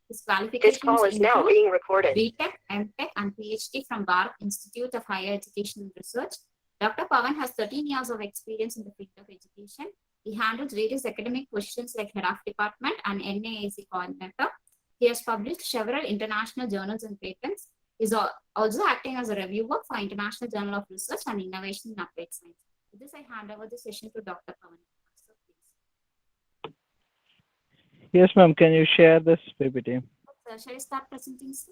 His qualifications This call is now being recorded. BTech, MTech, and PhD from Bharat Institute of Higher Education and Research. Dr. Pawan has 13 years of experience in the field of education. He handles various academic positions like head of department and NAAC coordinator. He has published several international journals and patents. He is also acting as a reviewer for International Journal of Research and Innovation in Applied Science. With this, I hand over the session to Dr. Pawan. So, please. Yes, ma'am. Can you share this PPT? Sir, shall I start presenting, sir?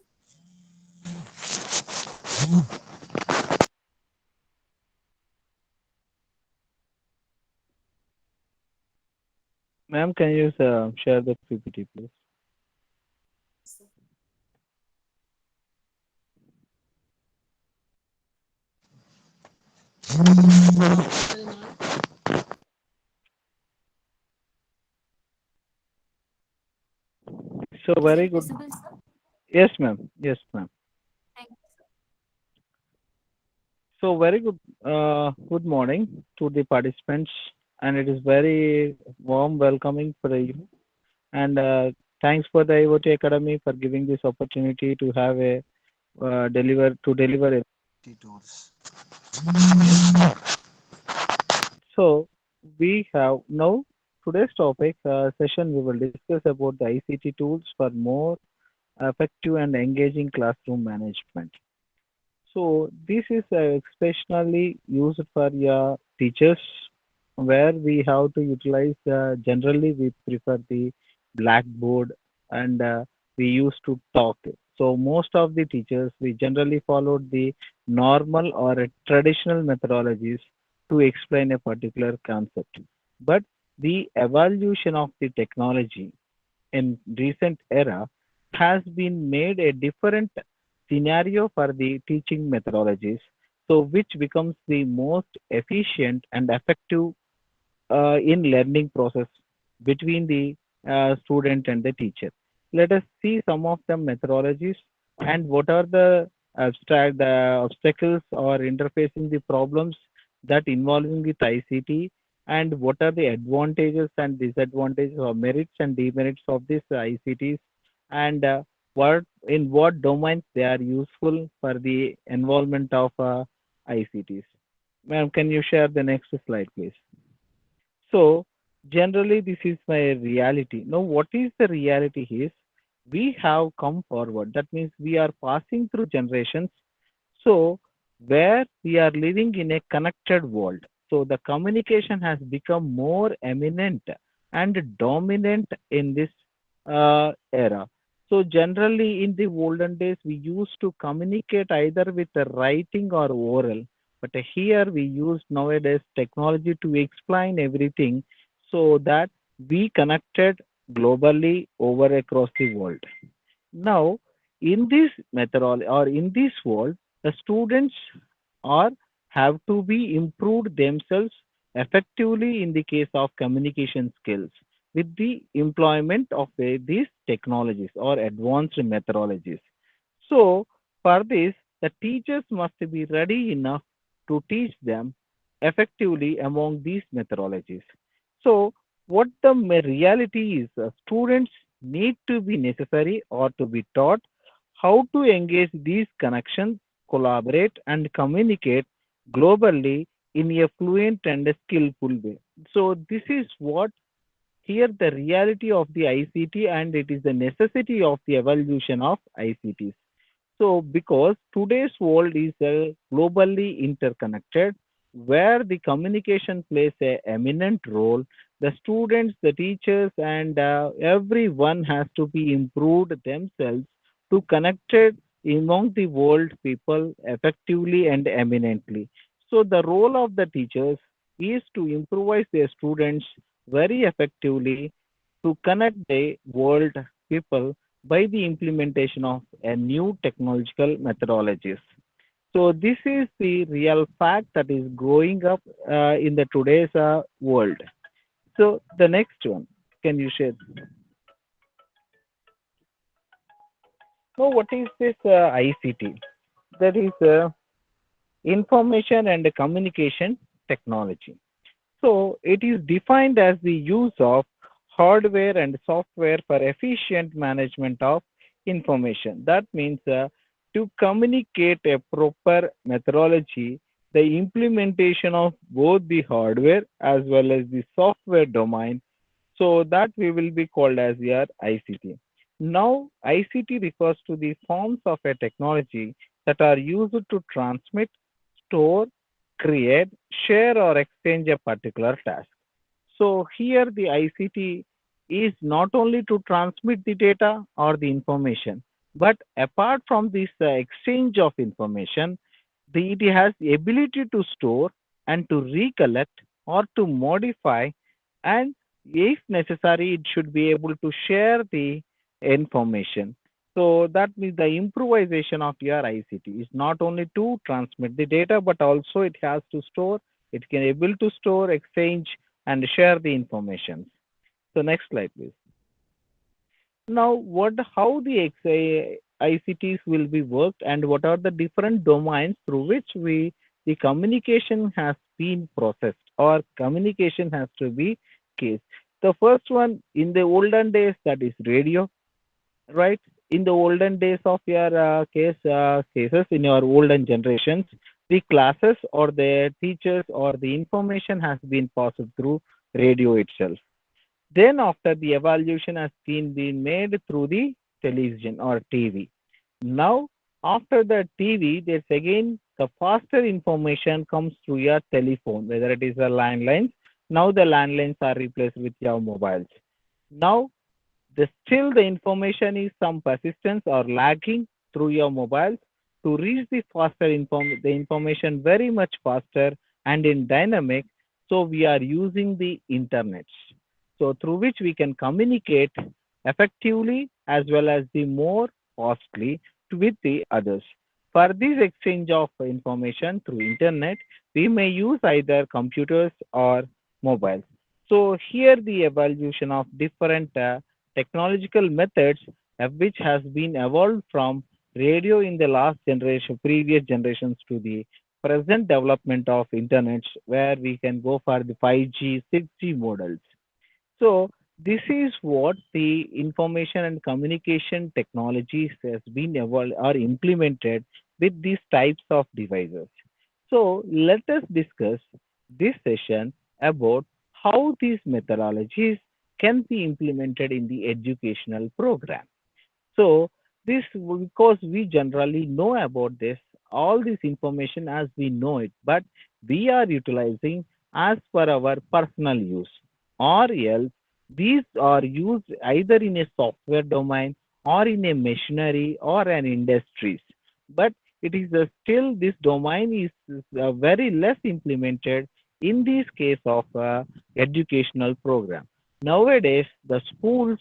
Ma'am, can you share the PPT, please? Sir. So very good. Visible, sir? Yes, ma'am. Yes, ma'am. Thank you, sir. So very good. Good morning to the participants, and it is very warm welcoming for you. And thanks for the IoT Academy for giving this opportunity to have a deliver a tools. So we have now today's topic session. We will discuss about the ICT tools for more effective and engaging classroom management. So this is especially used for your teachers, where we have to utilize. Generally, we prefer the blackboard, and we used to talk. So most of the teachers, we generally followed the normal or traditional methodologies to explain a particular concept. But the evolution of the technology in recent era has been made a different scenario for the teaching methodologies, so which becomes the most efficient and effective in learning process between the student and the teacher. Let us see some of the methodologies and what are the obstacles or interfacing the problems that involving with ICT, and what are the advantages and disadvantages or merits and demerits of these ICTs, and what domains they are useful for the involvement of ICTs. Ma'am, can you share the next slide, please? So generally, this is my reality. Now, what is the reality is we have come forward. That means we are passing through generations. So where we are living in a connected world. So the communication has become more eminent and dominant in this era. So generally, in the olden days, we used to communicate either with a writing or oral, but here we use nowadays technology to explain everything, so that we connected globally over across the world. Now, in this methodology or in this world, the students are have to be improved themselves effectively in the case of communication skills with the employment of these technologies or advanced methodologies. So, for this, the teachers must be ready enough to teach them effectively among these methodologies. So, what the reality is, students need to be necessary or to be taught how to engage these connections, collaborate, and communicate globally in a fluent and a skillful way. So, this is what here the reality of the ICT, and it is the necessity of the evolution of ICTs. So, because today's world is globally interconnected, where the communication plays a eminent role, the students, the teachers, and everyone has to be improved themselves to connected among the world people effectively and eminently. So, the role of the teachers is to improvise their students very effectively to connect the world people by the implementation of a new technological methodologies. So this is the real fact that is growing up in the today's world. So the next one, can you share? So what is this ICT? That is information and communication technology. So it is defined as the use of hardware and software for efficient management of information. That means to communicate a proper methodology, the implementation of both the hardware as well as the software domain, so that we will be called as your ICT. Now, ICT refers to the forms of a technology that are used to transmit, store, create, share, or exchange a particular task. So here the ICT is not only to transmit the data or the information, but apart from this exchange of information, it has the ability to store and to recollect or to modify, and if necessary it should be able to share the information. So that means the improvisation of your ICT is not only to transmit the data, but also it has to store, it can able to store, exchange, and share the information. So next slide, please. Now, how the ICTs will be worked, and what are the different domains through which the communication has been processed or communication has to be case. The first one in the olden days, that is radio, right? In the olden days of your cases in your olden generations, the classes or the teachers or the information has been passed through radio itself. Then after the evaluation has been made through the television or TV. Now after the TV, there's again the faster information comes through your telephone, whether it is a landlines. Now the landlines are replaced with your mobiles. Now still the information is some persistence or lagging through your mobiles to reach the information very much faster and in dynamic. So we are using the internet, so through which we can communicate effectively as well as the more costly with the others. For this exchange of information through internet, we may use either computers or mobiles. So here the evolution of different technological methods which has been evolved from radio in the last generation, previous generations, to the present development of internet, where we can go for the 5G, 6G models. So this is what the information and communication technologies has been evolved or implemented with these types of devices. So let us discuss this session about how these methodologies can be implemented in the educational program. So this, because we generally know about this, all this information as we know it, but we are utilizing as per our personal use, or else these are used either in a software domain or in a machinery or an industries. But it is still this domain is very less implemented in this case of educational program. Nowadays, the schools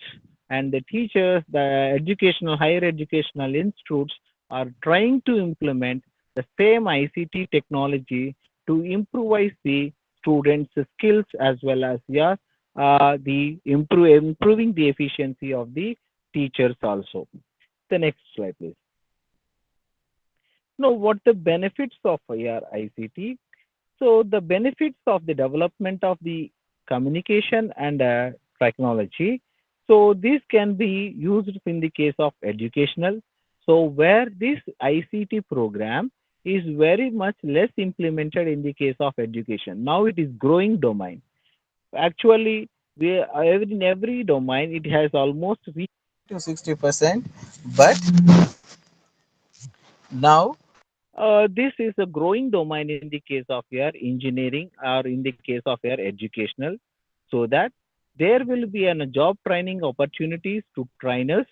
and the teachers, the educational, higher educational institutes are trying to implement the same ICT technology to improvise the students' skills as well as improving the efficiency of the teachers also. The next slide, please. Now, what the benefits of your ICT? So the benefits of the development of the communication and technology. So this can be used in the case of educational. So where this ICT program is very much less implemented in the case of education. Now it is growing domain. Actually, in every domain it has almost reached to 60%, but now this is a growing domain in the case of your engineering or in the case of your educational, so that there will be a job training opportunities to trainers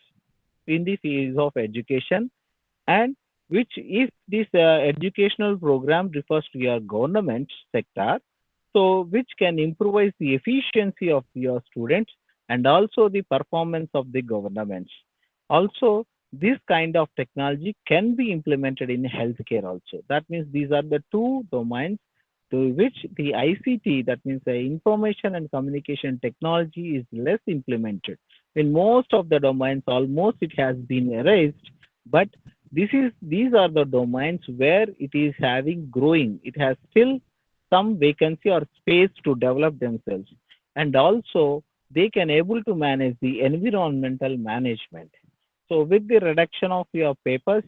in the field of education, and which if this educational program refers to your government sector, so which can improvise the efficiency of your students and also the performance of the governments. Also, this kind of technology can be implemented in healthcare also. That means these are the two domains to which the ICT, that means the information and communication technology, is less implemented. In most of the domains, almost it has been erased, but these are the domains where it is having growing. It has still some vacancy or space to develop themselves. And also they can able to manage the environmental management. So with the reduction of your papers,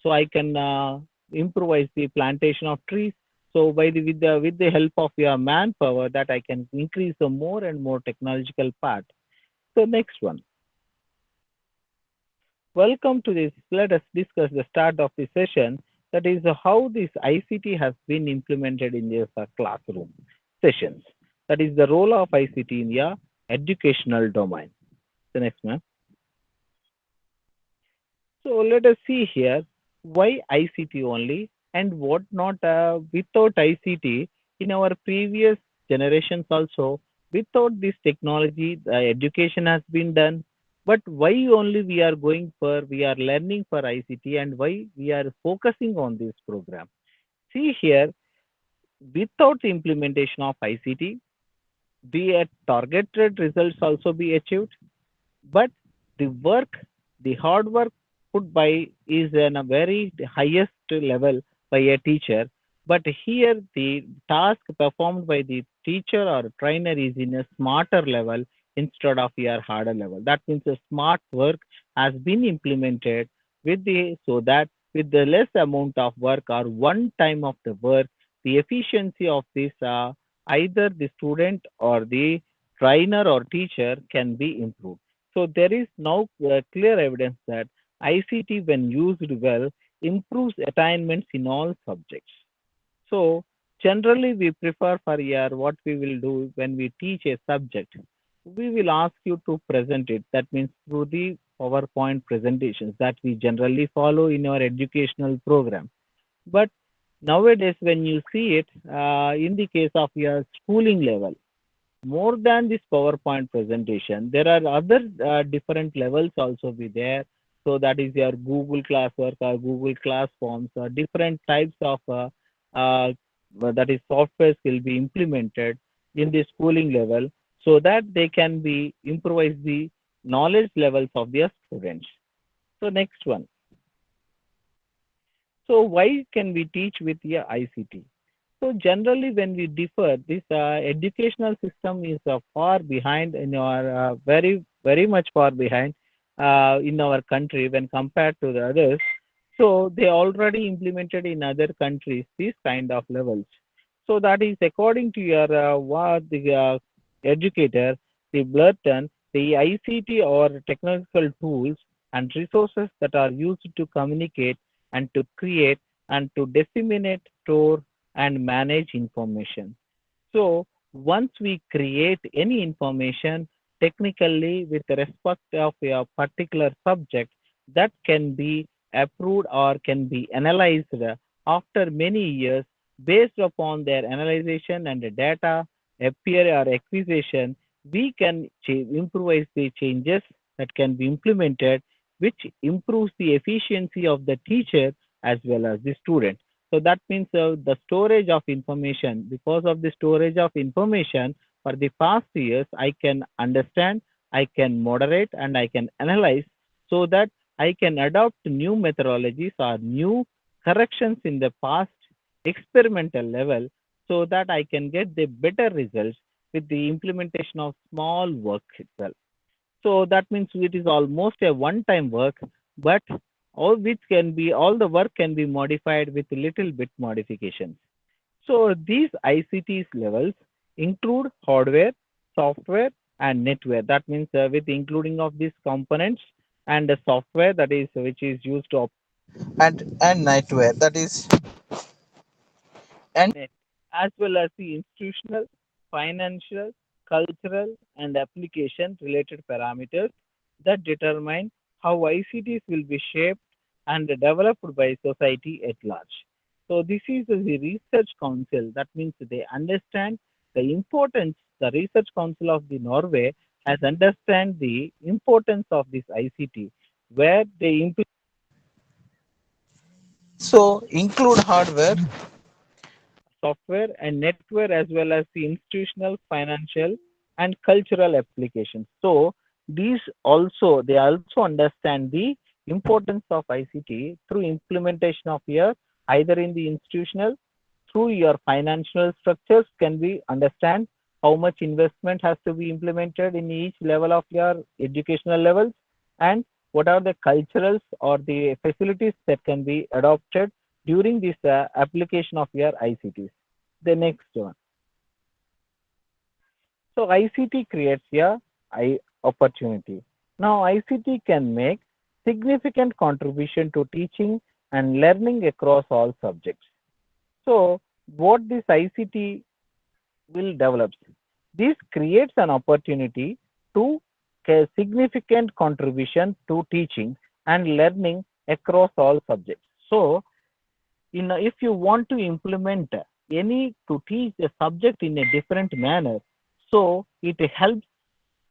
so I can improvise the plantation of trees. So by the with the help of your manpower, that I can increase the more and more technological part. So next one. Welcome to this. Let us discuss the start of the session. That is how this ICT has been implemented in your classroom sessions. That is the role of ICT in your educational domain. The next one. So let us see here why ICT only and what not without ICT in our previous generations also. Without this technology, the education has been done. But why only we are learning for ICT and why we are focusing on this program? See here, without the implementation of ICT, the targeted results also be achieved, but the work, the hard work put by is in a very highest level by a teacher. But here the task performed by the teacher or trainer is in a smarter level instead of your harder level. That means a smart work has been implemented with the so that with the less amount of work or one time of the work, the efficiency of this either the student or the trainer or teacher can be improved. So there is now clear evidence that ICT, when used well, improves attainments in all subjects. So generally, we prefer for year what we will do when we teach a subject. We will ask you to present it. That means through the PowerPoint presentations that we generally follow in our educational program. But nowadays, when you see it in the case of your schooling level, more than this PowerPoint presentation, there are other different levels also be there. So that is your Google Classwork or Google Classforms or different types of that is softwares will be implemented in the schooling level so that they can be improvise the knowledge levels of their students. So next one. So why can we teach with the ICT? So generally, when we differ, this educational system is far behind in our very much far behind in our country when compared to the others. So they already implemented in other countries these kind of levels. So that is according to your what the educator, the Blurton, the ICT or technical tools and resources that are used to communicate and to create and to disseminate, store and manage information. So once we create any information technically with respect of a particular subject, that can be approved or can be analyzed after many years based upon their analyzation and the data appear or acquisition, we can improvise the changes that can be implemented, which improves the efficiency of the teacher as well as the student. So that means the storage of information, because of the storage of information for the past years, I can understand, I can moderate, and I can analyze so that I can adopt new methodologies or new corrections in the past experimental level so that I can get the better results with the implementation of small work itself. So that means it is almost a one-time work, but all the work can be modified with little bit modifications. So these ICTs levels include hardware, software, and netware. That means with including of these components and the software that is which is used to and nightwear that is and net, as well as the institutional, financial, cultural, and application related parameters that determine how ICTs will be shaped and developed by society at large. So this is the research council. That means they understand the importance. The research council of the Norway has understand the importance of this ICT, where they so include hardware, software and network as well as the institutional, financial and cultural applications. So these also they also understand the importance of ICT through implementation of your either in the institutional through your financial structures can be understand how much investment has to be implemented in each level of your educational levels, and what are the culturals or the facilities that can be adopted during this application of your ICTs. The next one. So ICT creates a opportunity. Now ICT can make significant contribution to teaching and learning across all subjects. So what this ICT will develop? This creates an opportunity to significant contribution to teaching and learning across all subjects. So if you want to implement any to teach a subject in a different manner, so it helps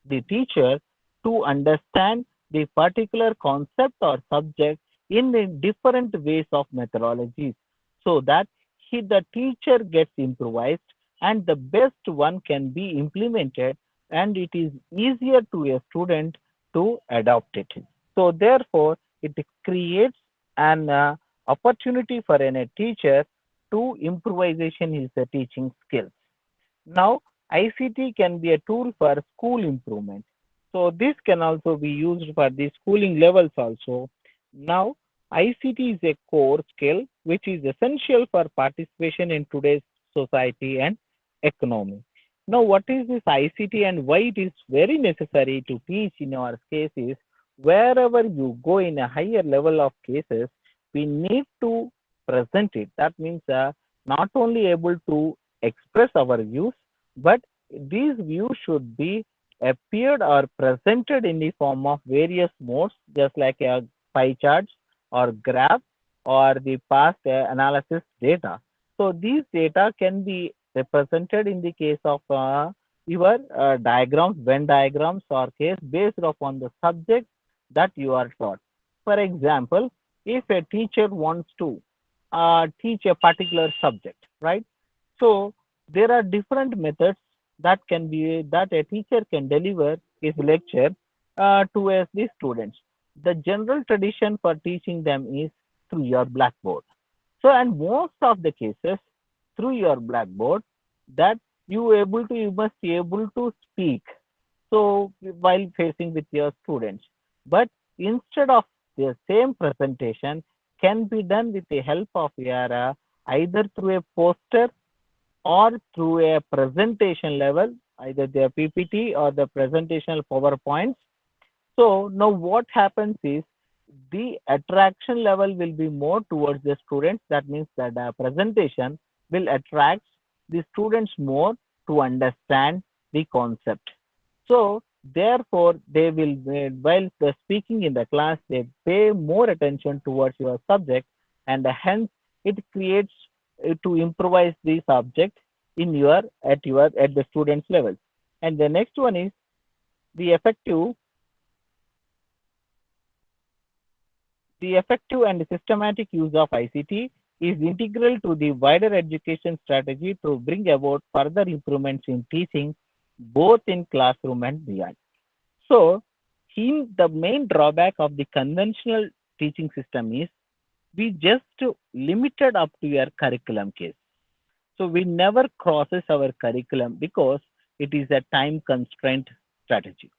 the teacher to understand the particular concept or subject in the different ways of methodologies, so that the teacher gets improvised and the best one can be implemented, and it is easier to a student to adopt it. So therefore it creates an opportunity for a teacher to improvisation his teaching skills. Now, ICT can be a tool for school improvement. So this can also be used for the schooling levels also. Now, ICT is a core skill which is essential for participation in today's society and economy. Now, what is this ICT and why it is very necessary to teach in our cases? Wherever you go in a higher level of cases, we need to present it. That means not only able to express our views, but these views should be appeared or presented in the form of various modes, just like a pie charts or graph or the past analysis data. So these data can be represented in the case of your diagrams, Venn diagrams or case based upon the subject that you are taught. For example, if a teacher wants to teach a particular subject, right? So there are different methods that can be that a teacher can deliver his lecture to the students. The general tradition for teaching them is through your blackboard. So and most of the cases through your blackboard, that you must be able to speak. So while facing with your students, but instead of the same presentation can be done with the help of your either through a poster or through a presentation level, either the PPT or the presentational PowerPoints. So now what happens is the attraction level will be more towards the students. That means that the presentation will attract the students more to understand the concept. So therefore, they will, while they're speaking in the class, they pay more attention towards your subject, and hence it creates to improvise the subject in your at the students level. And the next one is the effective the effective and systematic use of ICT is integral to the wider education strategy to bring about further improvements in teaching, both in classroom and beyond. So, the main drawback of the conventional teaching system is we just limited up to your curriculum case. So we never crosses our curriculum because it is a time constraint strategy.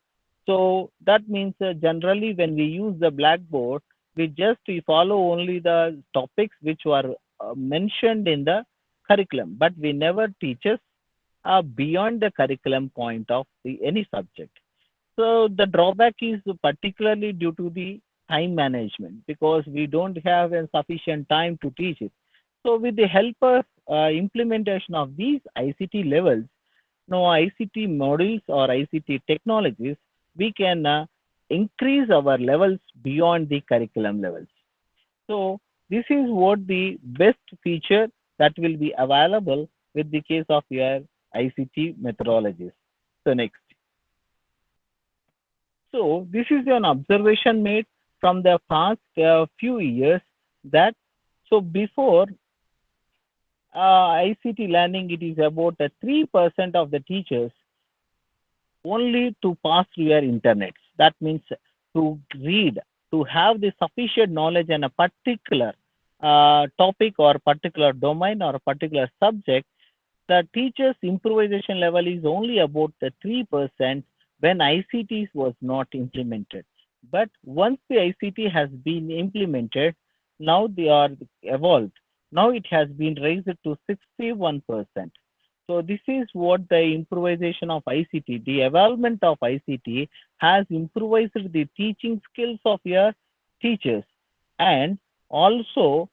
So that means generally when we use the blackboard, we follow only the topics which were mentioned in the curriculum, but we never teaches beyond the curriculum point of any subject. So the drawback is particularly due to the time management because we don't have a sufficient time to teach it. So with the help of implementation of these ICT levels, now ICT modules or ICT technologies, we can increase our levels beyond the curriculum levels. So this is what the best feature that will be available with the case of your ICT methodologies. So next. So this is an observation made from the past few years that so before ICT learning, it is about 3% of the teachers only to pass through your internet. That means to read, to have the sufficient knowledge in a particular topic or particular domain or a particular subject, The teacher's improvisation level is only about the 3% when ICT was not implemented. But once the ICT has been implemented, now they are evolved. Now it has been raised to 61%. So this is what the improvisation of ICT, the evolvement of ICT has improvised the teaching skills of your teachers. And also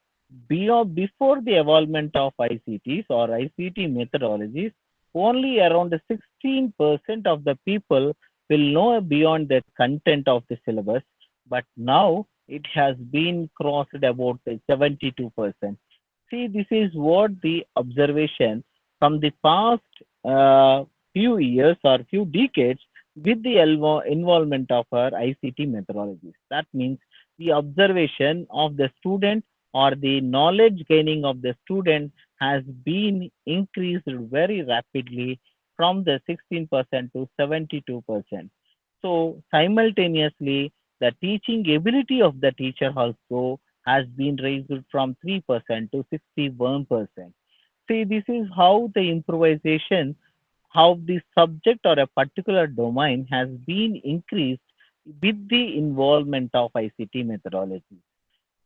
before the evolvement of ICTs or ICT methodologies, only around 16% of the people will know beyond the content of the syllabus, but now it has been crossed about 72%. See, this is what the observation from the past few years or few decades with the involvement of our ICT methodologies. That means the observation of the student or the knowledge gaining of the student has been increased very rapidly from the 16% to 72%. So simultaneously, the teaching ability of the teacher also has been raised from 3% to 61%. See, this is how the improvisation, how the subject or a particular domain has been increased with the involvement of ICT methodology.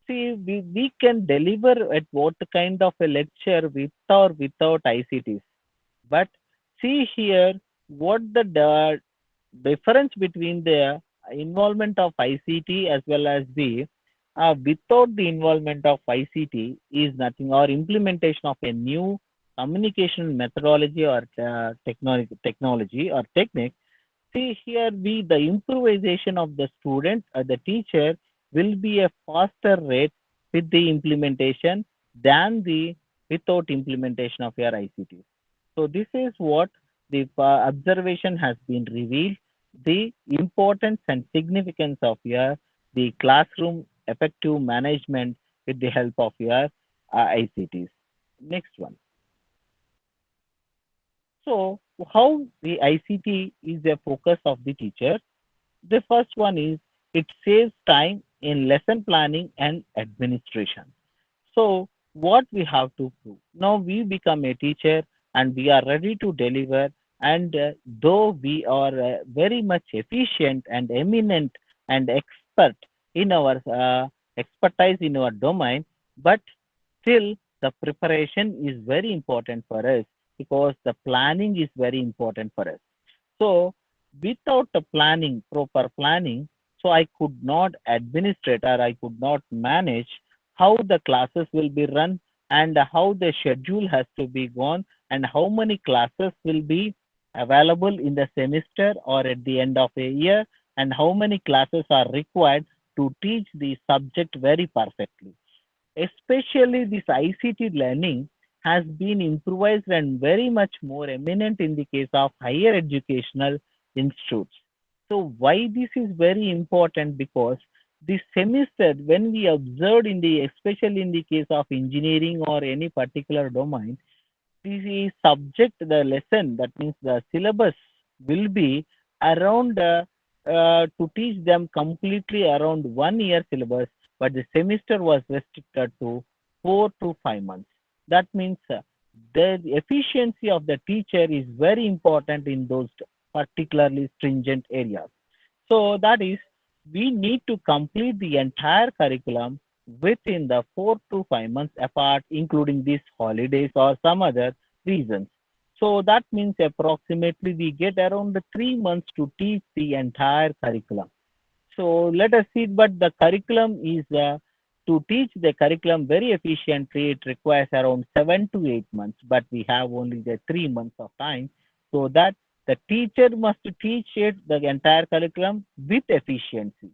See, we can deliver at what kind of a lecture with or without ICTs. But see here what the difference between the involvement of ICT as well as the without the involvement of ICT is nothing, or implementation of a new communication methodology or technology or technique. See here, the improvisation of the student or the teacher will be a faster rate with the implementation than the without implementation of your ICT. So this is what the observation has been revealed, the importance and significance of your the classroom effective management with the help of your ICTs. Next one. So how the ICT is a focus of the teacher? The first one is it saves time in lesson planning and administration. So, what we have to prove? Now we become a teacher and we are ready to deliver. And though we are very much efficient and eminent and expert in our expertise in our domain, but still the preparation is very important for us because the planning is very important for us. So without the planning, proper planning, so I could not administrate or I could not manage how the classes will be run and how the schedule has to be gone and how many classes will be available in the semester or at the end of a year and how many classes are required to teach the subject very perfectly. Especially this ICT learning has been improvised and very much more eminent in the case of higher educational institutes. So why this is very important? Because this semester, when we observed in the, especially in the case of engineering or any particular domain, the subject, the lesson, that means the syllabus will be around to teach them completely around 1 year syllabus, but the semester was restricted to 4 to 5 months. That means the efficiency of the teacher is very important in those particularly stringent areas. So that is, we need to complete the entire curriculum within the 4 to 5 months apart, including these holidays or some other reasons. So that means approximately we get around 3 months to teach the entire curriculum. So let us see, but the curriculum is to teach the curriculum very efficiently, it requires around 7 to 8 months, but we have only the 3 months of time. So that the teacher must teach it the entire curriculum with efficiency.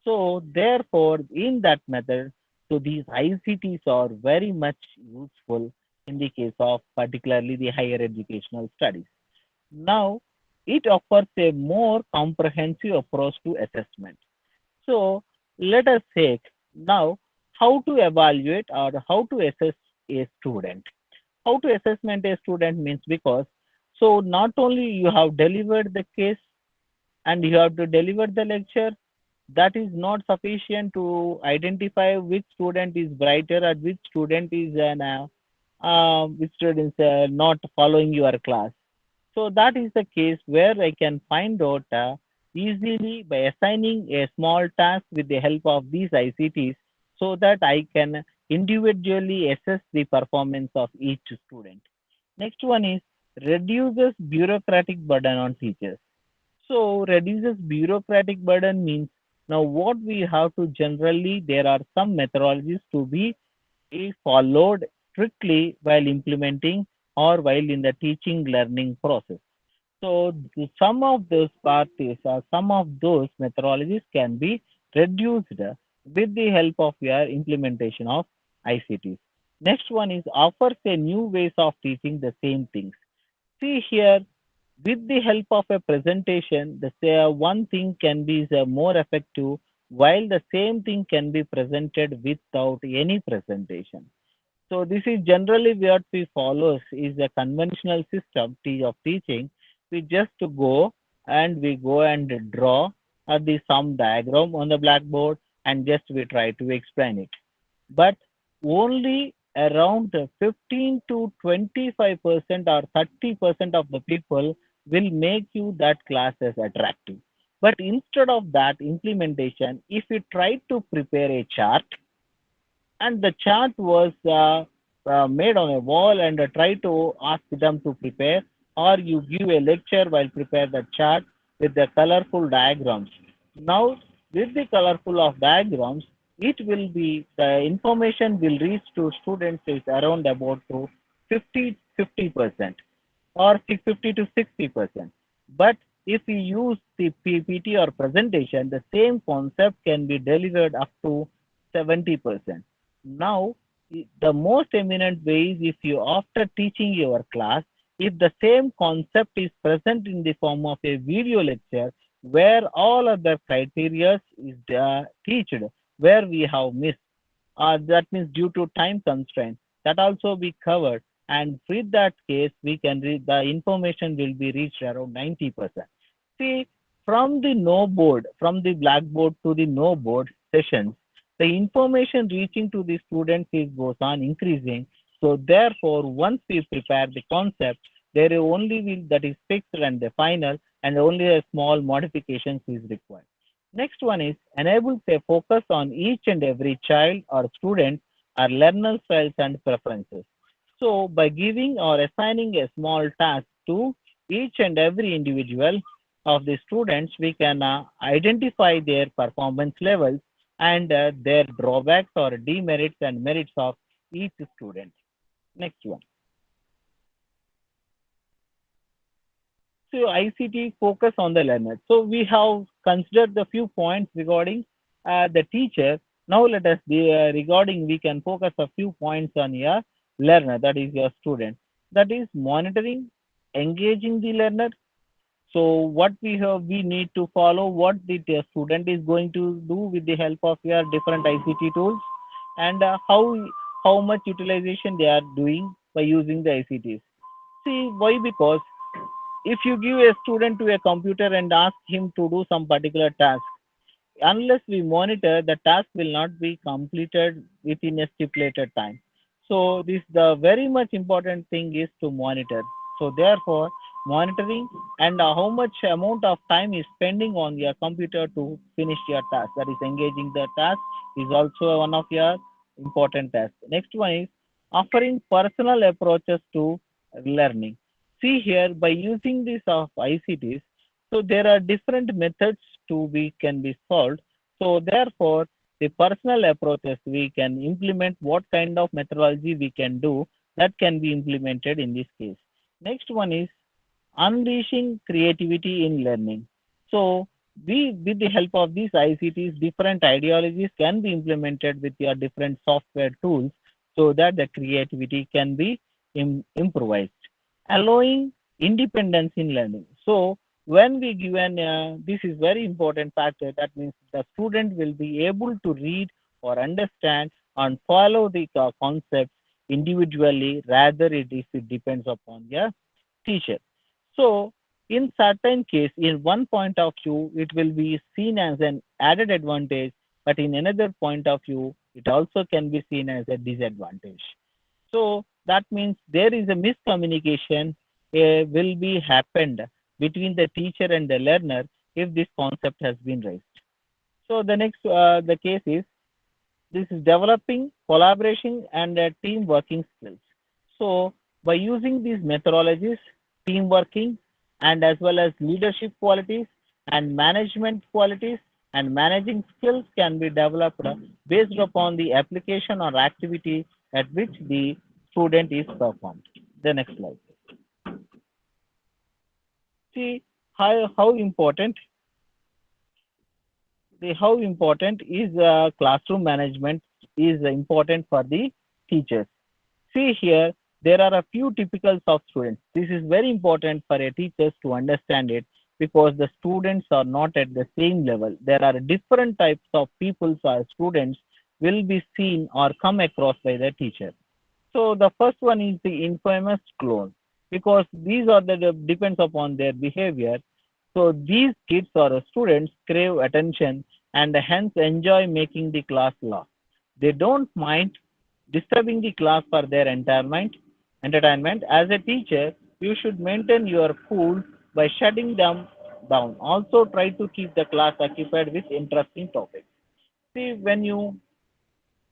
So therefore, in that method, so these ICTs are very much useful in the case of particularly the higher educational studies. Now, it offers a more comprehensive approach to assessment. So let us take now how to evaluate or how to assess a student. How to assessment a student means, because so not only you have delivered the case and you have to deliver the lecture, that is not sufficient to identify which student is brighter or which student is an with students not following your class. So that is the case where I can find out easily by assigning a small task with the help of these ICTs so that I can individually assess the performance of each student. Next one is reduces bureaucratic burden on teachers. So reduces bureaucratic burden means now what we have to generally there are some methodologies to be followed strictly while implementing or while in the teaching learning process. So some of those parties or some of those methodologies can be reduced with the help of your implementation of ICTs. Next one is offers a new ways of teaching the same things. See here, with the help of a presentation, the say, one thing can be more effective while the same thing can be presented without any presentation. So this is generally what we follow is a conventional system of teaching. We just go and draw the some diagram on the blackboard and just we try to explain it. But only around 15 to 25% or 30% of the people will make you that class as attractive. But instead of that implementation, if you try to prepare a chart and the chart was made on a wall and try to ask them to prepare or you give a lecture while prepare the chart with the colorful diagrams. Now with the colorful of diagrams it will be the information will reach to students is around about to 50% or 50 to 60%. But if we use the PPT or presentation, the same concept can be delivered up to 70%. Now, the most eminent way is if you, after teaching your class, if the same concept is present in the form of a video lecture where all other criteria is teached, where we have missed, that means due to time constraint, that also be covered. And with that case, we can read the information will be reached around 90%. See, from the no board, from the blackboard to the no board sessions, the information reaching to the students is goes on increasing. So therefore, once we prepare the concept, there is only will that is fixed and the final, and only a small modifications is required. Next one is enables a focus on each and every child or student or learner styles and preferences. So by giving or assigning a small task to each and every individual of the students, we can identify their performance levels and their drawbacks or demerits and merits of each student. Next one. So ICT focus on the learner. So we have considered the few points regarding the teacher. Now let us be regarding we can focus a few points on your learner, that is your student. That is monitoring, engaging the learner. So what we have, we need to follow what the student is going to do with the help of your different ICT tools and how much utilization they are doing by using the ICTs. See why? Because if you give a student to a computer and ask him to do some particular task, unless we monitor, the task will not be completed within a stipulated time. So this the very much important thing is to monitor. So therefore, monitoring and how much amount of time is spending on your computer to finish your task, that is engaging the task, is also one of your important tasks. Next one is offering personal approaches to learning. See here, by using this of ICTs, so there are different methods to be can be solved. So therefore, the personal approaches we can implement what kind of methodology we can do that can be implemented in this case. Next one is unleashing creativity in learning. So we, with the help of these ICTs, different ideologies can be implemented with your different software tools so that the creativity can be improvised, allowing independence in learning. So when we given, this is very important factor, that means the student will be able to read or understand and follow the concepts individually rather it depends upon the teacher. So in certain case, in one point of view, it will be seen as an added advantage, but in another point of view, it also can be seen as a disadvantage. So That means there is a miscommunication will be happened between the teacher and the learner if this concept has been raised. So the next the case is this is developing collaboration and team working skills. So by using these methodologies, team working and as well as leadership qualities and management qualities and managing skills can be developed based upon the application or activity at which the student is performed. The next slide. See how important how important is classroom management is important for the teachers. See here, there are a few typicals of students. This is very important for a teachers to understand it because the students are not at the same level. There are different types of people or students will be seen or come across by the teacher. So the first one is the infamous clone because these are the depends upon their behavior. So these kids or students crave attention and hence enjoy making the class laugh. They don't mind disturbing the class for their entertainment. As a teacher, you should maintain your cool by shutting them down. Also, try to keep the class occupied with interesting topics. See, when you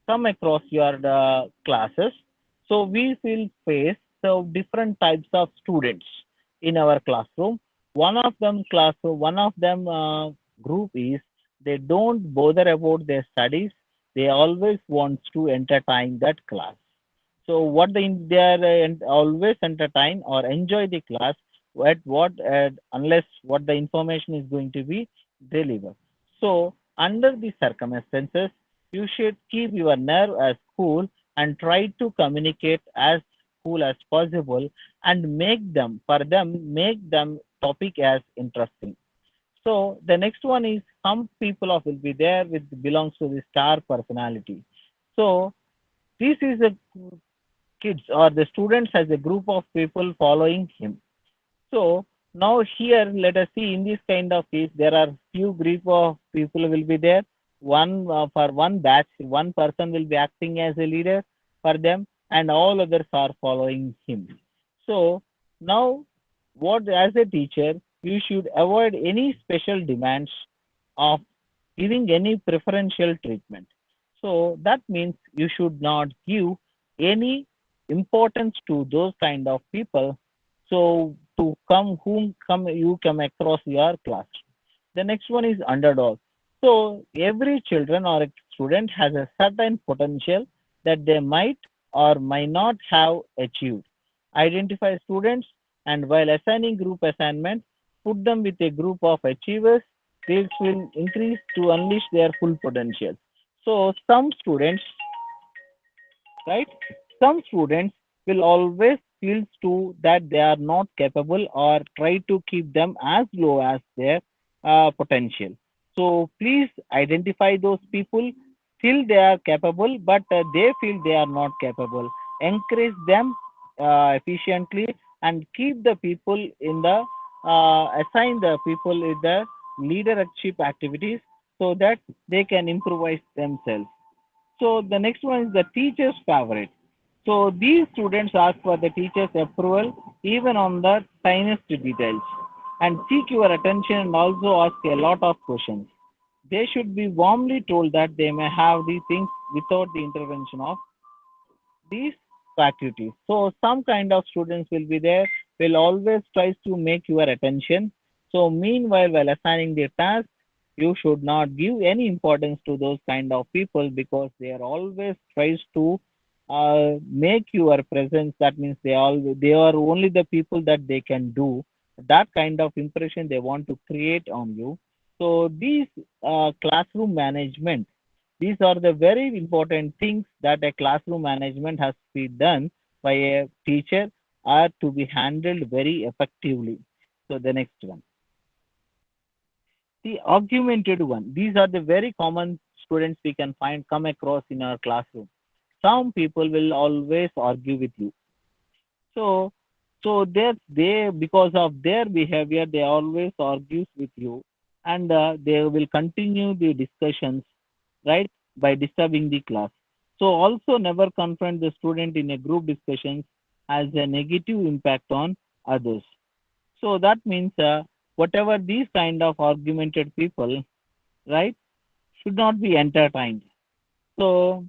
come across your classes, so we will face so different types of students in our classroom. One of them group is they don't bother about their studies. They always want to entertain that class. So what they are always entertain or enjoy the class at what unless what the information is going to be delivered. So under the circumstances, you should keep your nerve as cool and try to communicate as cool as possible and make them topic as interesting. So the next one is some people of will be there with belongs to the star personality. So this is a kids or the students as a group of people following him. So now here let us see in this kind of case there are few group of people will be there. One for one batch, one person will be acting as a leader for them, and all others are following him. So now, what as a teacher you should avoid any special demands of giving any preferential treatment. So that means you should not give any importance to those kind of people. So to come whom come you come across your class. The next one is underdog. So every children or a student has a certain potential that they might or might not have achieved. Identify students and while assigning group assignment, put them with a group of achievers. This will increase to unleash their full potential. So some students, right? Some students will always feel to that they are not capable or try to keep them as low as their potential. So please identify those people. Still they are capable, but they feel they are not capable. Encourage them efficiently and keep the people in the assign the people in the leadership activities so that they can improvise themselves. So the next one is the teacher's favorite. So these students ask for the teacher's approval even on the tiniest details and seek your attention and also ask a lot of questions. They should be warmly told that they may have these things without the intervention of these faculties. So some kind of students will be there, will always tries to make your attention. So meanwhile, while assigning the task, you should not give any importance to those kind of people because they are always tries to make your presence. That means they are only the people that they can do that kind of impression they want to create on you. So these classroom management, these are the very important things that a classroom management has to be done by a teacher are to be handled very effectively. So the next one, the augmented one. These are the very common students we can find come across in our classroom. Some people will always argue with you. So they because of their behavior they always argues with you and they will continue the discussions right by disturbing the class. So also never confront the student in a group discussions has a negative impact on others. So that means whatever these kind of argumented people, right, should not be entertained. So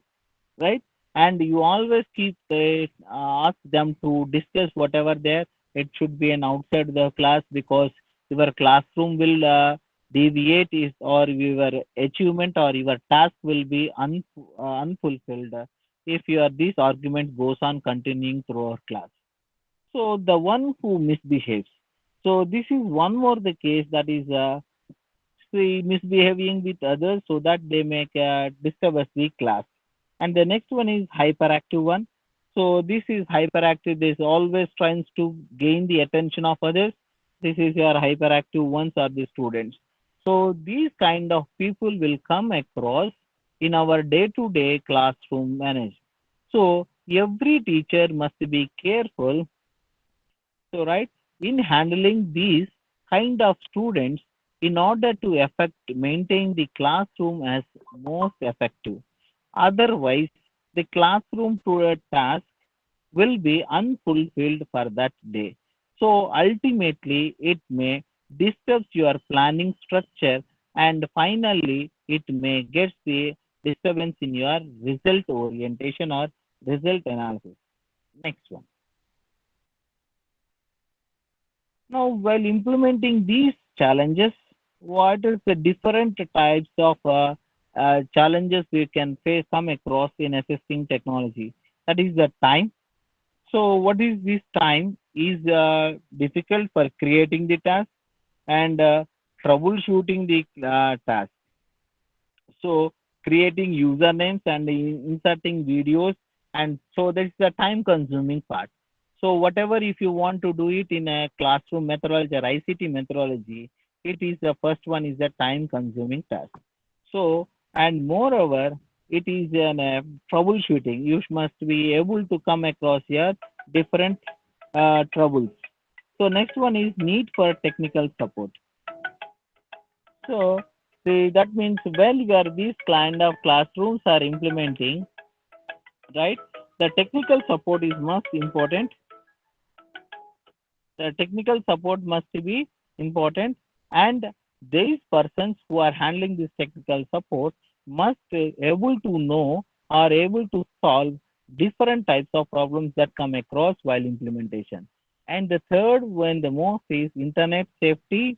right, and you always keep ask them to discuss whatever there. It should be an outside the class because your classroom will deviate is or your achievement or your task will be unfulfilled if your this argument goes on continuing throughout class. So the one who misbehaves. So this is one more the case that is misbehaving with others so that they make disturb the class. And the next one is hyperactive one. So this is hyperactive. This always tries to gain the attention of others. This is your hyperactive ones are the students. So these kind of people will come across in our day-to-day classroom management. So every teacher must be careful, so, right, in handling these kind of students in order to effect maintain the classroom as most effective. Otherwise, the classroom to a task will be unfulfilled for that day. So ultimately, it may disturb your planning structure and finally it may get the disturbance in your result orientation or result analysis. Next one. Now, while implementing these challenges, what is the different types of challenges we can face come across in assisting technology? That is the time. So, what is this time? Is difficult for creating the task and troubleshooting the task. So creating usernames and inserting videos, and so that's the time consuming part. So whatever if you want to do it in a classroom methodology or ICT methodology, it is the first one is the time consuming task. So and moreover, it is an troubleshooting. You must be able to come across your different troubles. So next one is need for technical support. So that means well where these kind of classrooms are implementing, right? The technical support is most important. The technical support must be important, and these persons who are handling this technical support must able to know or able to solve different types of problems that come across while implementation. And the third one, the most is internet safety,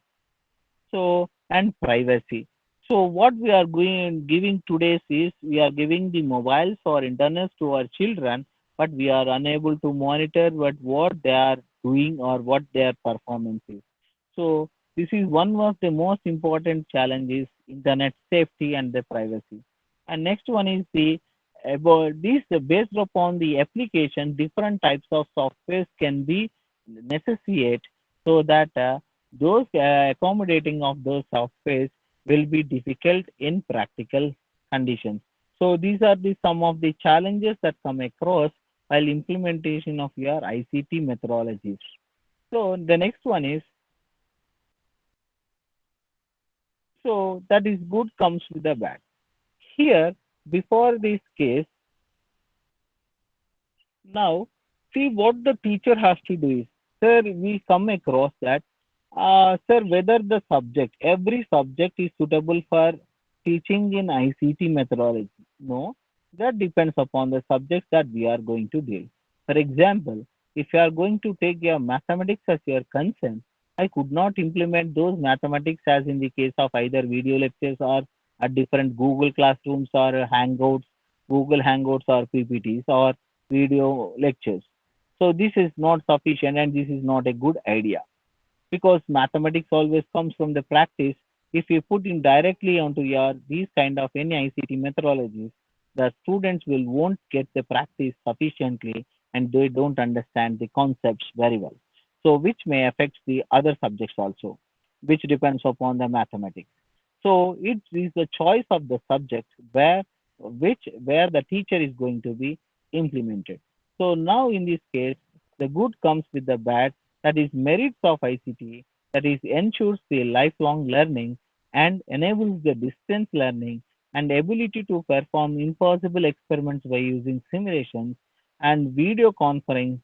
so and privacy. So what we are going giving today is we are giving the mobiles or internet to our children, but we are unable to monitor what they are doing or what their performance is. So this is one of the most important challenges: internet safety and the privacy. And next one is the about this based upon the application, different types of softwares can be necessitate so that those accommodating of those softwares will be difficult in practical conditions. So these are the some of the challenges that come across while implementation of your ICT methodologies. So the next one is, so that is good comes with the bad. Here, before this case, now, see what the teacher has to do is, sir, we come across that, sir, whether the subject, every subject is suitable for teaching in ICT methodology. No, that depends upon the subjects that we are going to deal. For example, if you are going to take your mathematics as your concern, I could not implement those mathematics as in the case of either video lectures or at different Google classrooms or Hangouts, Google Hangouts or PPTs or video lectures. So this is not sufficient and this is not a good idea because mathematics always comes from the practice. If you put in directly onto your these kind of any ICT methodologies, the students will won't get the practice sufficiently and they don't understand the concepts very well. So which may affect the other subjects also, which depends upon the mathematics. So it is the choice of the subject where the teacher is going to be implemented. So now in this case, the good comes with the bad, that is merits of ICT, that is ensures the lifelong learning and enables the distance learning and ability to perform impossible experiments by using simulations and video conferencing.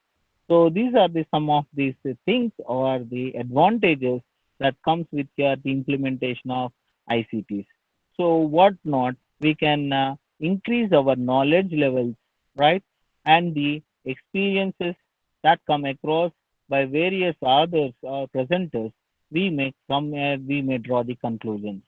So these are the some of these things or the advantages that comes with the implementation of ICTs. So what not, we can increase our knowledge levels, right? And the experiences that come across by various others or presenters, we may draw the conclusions.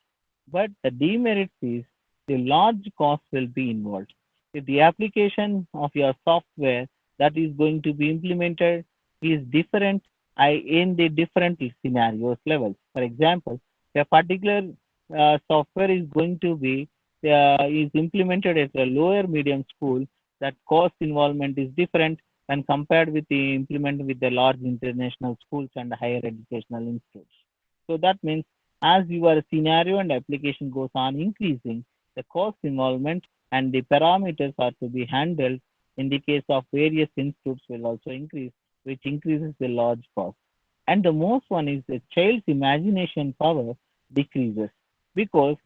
But the demerits is the large cost will be involved. If the application of your software that is going to be implemented is different in the different scenarios levels. For example, a particular software is going to be is implemented at a lower medium school, that cost involvement is different when compared with the implement with the large international schools and higher educational institutes. So that means as your scenario and application goes on increasing, the cost involvement and the parameters are to be handled in the case of various institutes will also increase, which increases the large cost. And the most one is the child's imagination power decreases because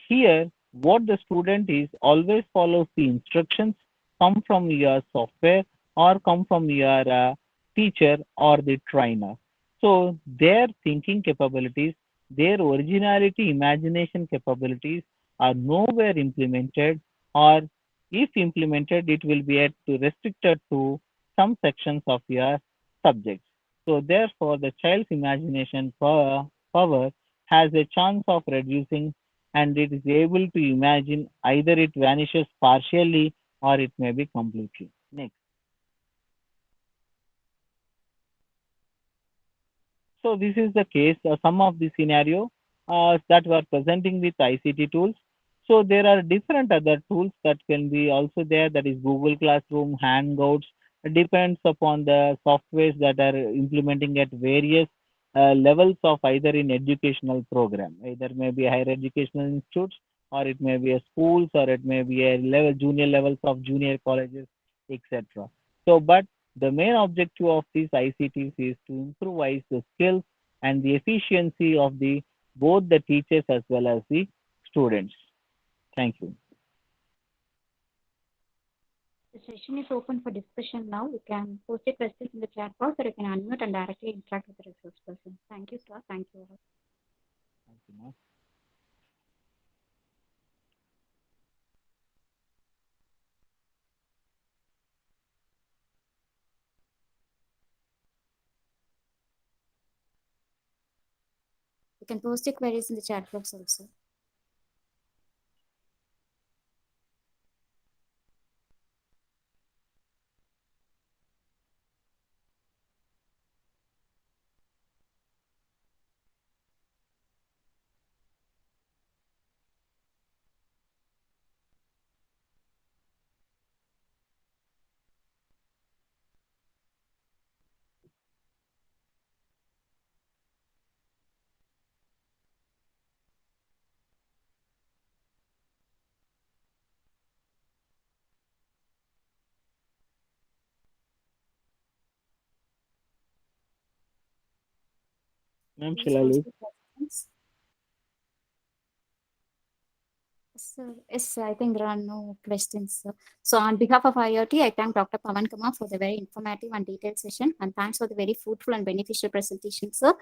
here, what the student is always follows the instructions come from your software or come from your teacher or the trainer. So their thinking capabilities, their originality, imagination capabilities are nowhere implemented, or if implemented, it will be restricted to some sections of your subjects. So therefore, the child's imagination power has a chance of reducing, and it is able to imagine either it vanishes partially or it may be completely. Next. So this is the case, some of the scenario that we are presenting with ICT tools. So there are different other tools that can be also there, that is Google Classroom, Hangouts. It depends upon the softwares that are implementing at various levels of either in educational program, either maybe higher educational institutes or it may be a schools or it may be a level junior levels of junior colleges, etc. So but the main objective of these ICTs is to improvise the skills and the efficiency of the both the teachers as well as the students. Thank you. The session is open for discussion now. You can post your questions in the chat box or you can unmute and directly interact with the resource person. Thank you, sir. Thank you all. Thank you, ma'am. You can post your queries in the chat box also. Ma'am, Please shall I post leave? your questions. Yes, I think there are no questions, sir. So on behalf of IoT, I thank Dr. Pawan Kumar for the very informative and detailed session. And thanks for the very fruitful and beneficial presentation, sir.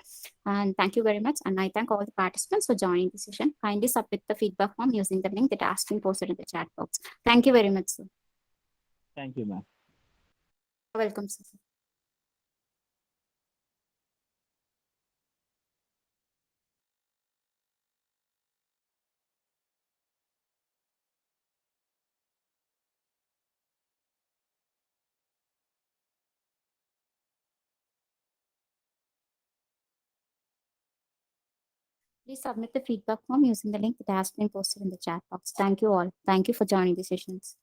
And thank you very much. And I thank all the participants for joining the session. Kindly submit the feedback form using the link that has been posted in the chat box. Thank you very much, sir. Thank you, ma'am. Welcome, sir. Please submit the feedback form using the link that has been posted in the chat box. Thank you all. Thank you for joining the sessions.